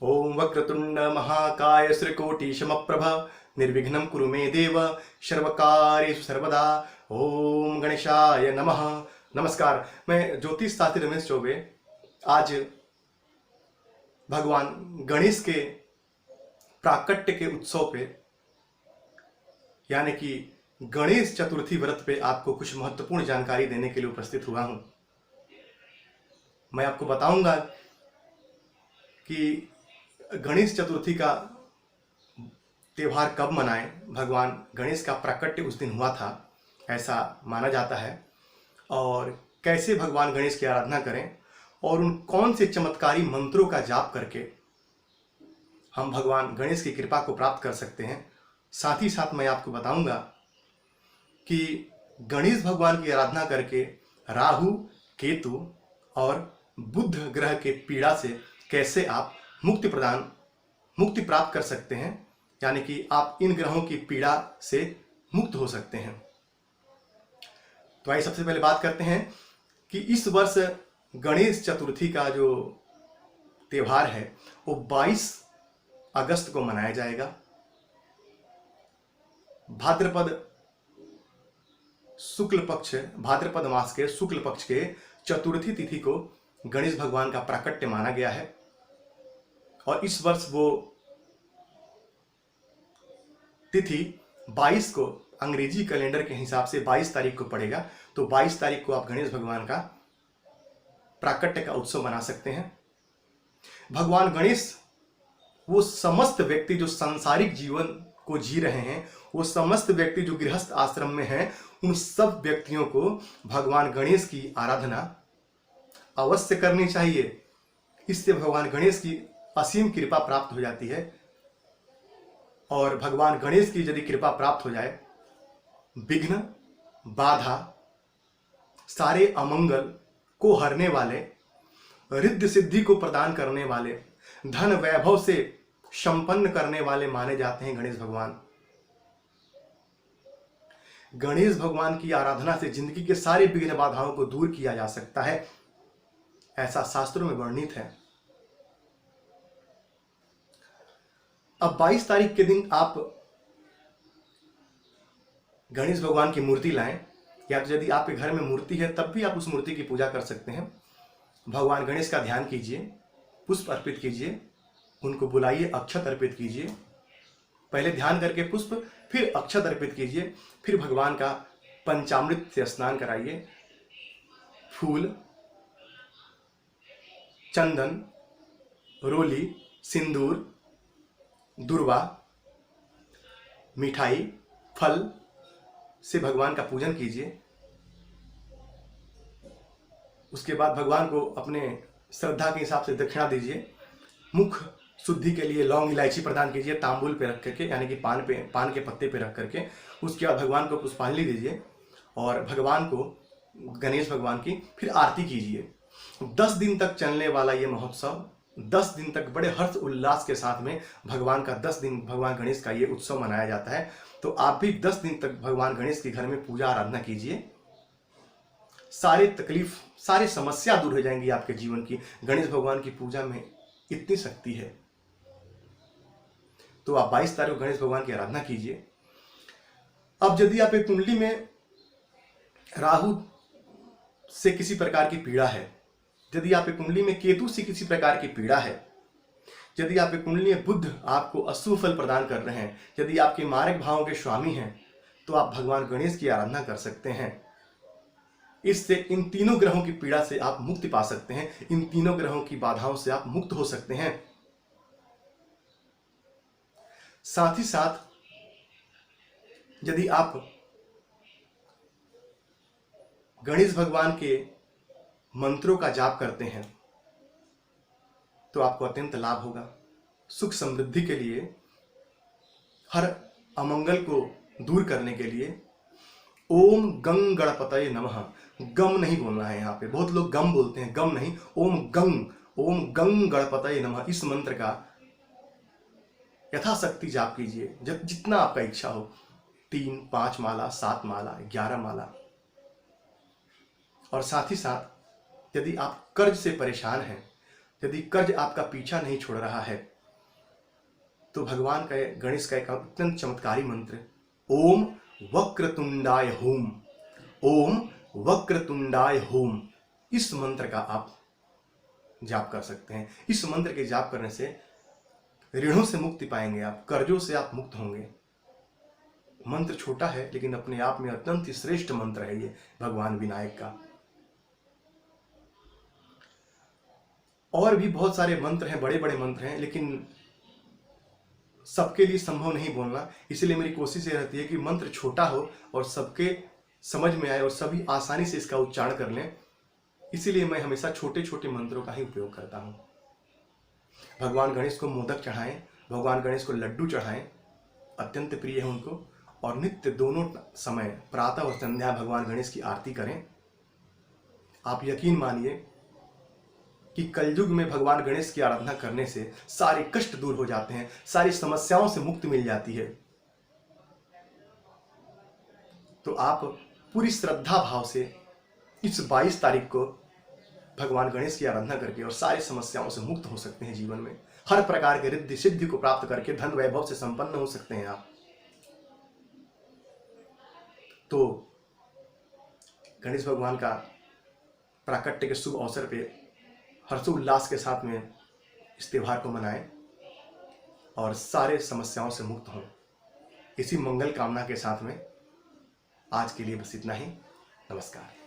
ओम वक्रतुंड महाकाय श्रीकोटि समप्रभ निर्विघ्नं कुरु मे देव सर्वकार्येषु सर्वदा। ओम गणेशाय नमः। नमस्कार, मैं ज्योतिष शास्त्री रमेश चौबे आज भगवान गणेश के प्राकट्य के उत्सव पे यानी कि गणेश चतुर्थी व्रत पे आपको कुछ महत्वपूर्ण जानकारी देने के लिए उपस्थित हुआ हूं। मैं आपको बताऊंगा कि गणेश चतुर्थी का त्यौहार कब मनाएं। भगवान गणेश का प्राकट्य उस दिन हुआ था, ऐसा माना जाता है। और कैसे भगवान गणेश की आराधना करें और उन कौन से चमत्कारी मंत्रों का जाप करके हम भगवान गणेश की कृपा को प्राप्त कर सकते हैं। साथ ही साथ मैं आपको बताऊंगा कि गणेश भगवान की आराधना करके राहु, केतु और बुध ग्रह के पीड़ा से कैसे आप मुक्ति प्राप्त कर सकते हैं, यानी कि आप इन ग्रहों की पीड़ा से मुक्त हो सकते हैं। तो आइए सबसे पहले बात करते हैं कि इस वर्ष गणेश चतुर्थी का जो त्यौहार है वो 22 अगस्त को मनाया जाएगा। भाद्रपद मास के शुक्ल पक्ष के चतुर्थी तिथि को गणेश भगवान का प्राकट्य माना गया है। और इस वर्ष वो तिथि 22 को अंग्रेजी कैलेंडर के हिसाब से 22 तारीख को पड़ेगा। तो 22 तारीख को आप गणेश भगवान का प्राकट्य का उत्सव मना सकते हैं। भगवान गणेश वो समस्त व्यक्ति जो सांसारिक जीवन को जी रहे हैं, वो समस्त व्यक्ति जो गृहस्थ आश्रम में हैं, उन सब व्यक्तियों को भगवान गणेश की आराधना अवश्य करनी चाहिए। इससे भगवान गणेश की असीम कृपा प्राप्त हो जाती है। और भगवान गणेश की यदि कृपा प्राप्त हो जाए, विघ्न, बाधा, सारे अमंगल को हरने वाले, रिद्धि सिद्धि को प्रदान करने वाले, धन वैभव से संपन्न करने वाले माने जाते हैं गणेश भगवान। गणेश भगवान की आराधना से जिंदगी के सारे विघ्न बाधाओं को दूर किया जा सकता है, ऐसा शास्त्रों में वर्णित है। अब 22 तारीख के दिन आप गणेश भगवान की मूर्ति लाएं, या तो यदि आपके घर में मूर्ति है तब भी आप उस मूर्ति की पूजा कर सकते हैं। भगवान गणेश का ध्यान कीजिए, पुष्प अर्पित कीजिए, उनको बुलाइए, अक्षत अर्पित कीजिए। पहले ध्यान करके पुष्प, फिर अक्षत अर्पित कीजिए, फिर भगवान का पंचामृत से स्नान कराइए। फूल, चंदन, रोली, सिंदूर, दुर्वा, मिठाई, फल से भगवान का पूजन कीजिए। उसके बाद भगवान को अपने श्रद्धा के हिसाब से दक्षिणा दीजिए। मुख शुद्धि के लिए लौंग इलायची प्रदान कीजिए, तांबूल पे रख करके, यानी कि पान के पत्ते पे रख करके। उसके बाद भगवान को पुष्पांजलि दीजिए और भगवान को, गणेश भगवान की फिर आरती कीजिए। 10 दिन तक चलने वाला ये महोत्सव, 10 दिन तक बड़े हर्ष उल्लास के साथ में भगवान का 10 दिन भगवान गणेश का ये उत्सव मनाया जाता है। तो आप भी 10 दिन तक भगवान गणेश के घर में पूजा आराधना कीजिए। सारे तकलीफ, सारी समस्या दूर हो जाएंगी आपके जीवन की। गणेश भगवान की पूजा में इतनी शक्ति है। तो आप 22 तारीख को गणेश भगवान की आराधना कीजिए। अब यदि आप एक कुंडली में राहु से किसी प्रकार की पीड़ा है, यदि आप एक कुंडली में केतु से किसी प्रकार की पीड़ा है, यदि आप एक कुंडली में बुध आपको अशुभ फल प्रदान कर रहे हैं, यदि आपके मारक भावों के स्वामी हैं, तो आप भगवान गणेश की आराधना कर सकते हैं। इससे इन तीनों ग्रहों की पीड़ा से आप मुक्ति पा सकते हैं, इन तीनों ग्रहों की बाधाओं से आप मुक्त हो सकते हैं। साथ ही साथ यदि आप गणेश भगवान के मंत्रों का जाप करते हैं तो आपको अत्यंत लाभ होगा। सुख समृद्धि के लिए, हर अमंगल को दूर करने के लिए ओम गंग गणपतये नमः, गम नहीं बोलना है। यहाँ पे बहुत लोग गम बोलते हैं, गम नहीं, ओम गंग गणपतये नमः। इस मंत्र का यथाशक्ति जाप कीजिए, जितना आपका इच्छा हो, 3, 5 माला, 7 माला, 11 माला। और साथ ही साथ यदि आप कर्ज से परेशान हैं, यदि कर्ज आपका पीछा नहीं छोड़ रहा है, तो भगवान का गणेश का एक अत्यंत चमत्कारी मंत्र ओम वक्रतुंडाय होम, ओम वक्रतुंडाय होम, इस मंत्र का आप जाप कर सकते हैं। इस मंत्र के जाप करने से ऋणों से मुक्ति पाएंगे, आप कर्जों से आप मुक्त होंगे। मंत्र छोटा है लेकिन अपने आप में अत्यंत ही श्रेष्ठ मंत्र है ये भगवान विनायक का। और भी बहुत सारे मंत्र हैं, बड़े बड़े मंत्र हैं, लेकिन सबके लिए संभव नहीं बोलना, इसलिए मेरी कोशिश ये रहती है कि मंत्र छोटा हो और सबके समझ में आए और सभी आसानी से इसका उच्चारण कर लें। इसीलिए मैं हमेशा छोटे छोटे मंत्रों का ही उपयोग करता हूँ। भगवान गणेश को मोदक चढ़ाएं, भगवान गणेश को लड्डू चढ़ाएं, अत्यंत प्रिय है उनको। और नित्य दोनों समय प्रातः और संध्या भगवान गणेश की आरती करें। आप यकीन मानिए कि कलयुग में भगवान गणेश की आराधना करने से सारे कष्ट दूर हो जाते हैं, सारी समस्याओं से मुक्ति मिल जाती है। तो आप पूरी श्रद्धा भाव से इस 22 तारीख को भगवान गणेश की आराधना करके और सारी समस्याओं से मुक्त हो सकते हैं। जीवन में हर प्रकार के रिद्धि सिद्धि को प्राप्त करके धन वैभव से संपन्न हो सकते हैं आप। तो गणेश भगवान का प्राकट्य के शुभ अवसर पे हर्षोल्लास के साथ में इस त्यौहार को मनाएं और सारे समस्याओं से मुक्त हों। इसी मंगल कामना के साथ में आज के लिए बस इतना ही। नमस्कार।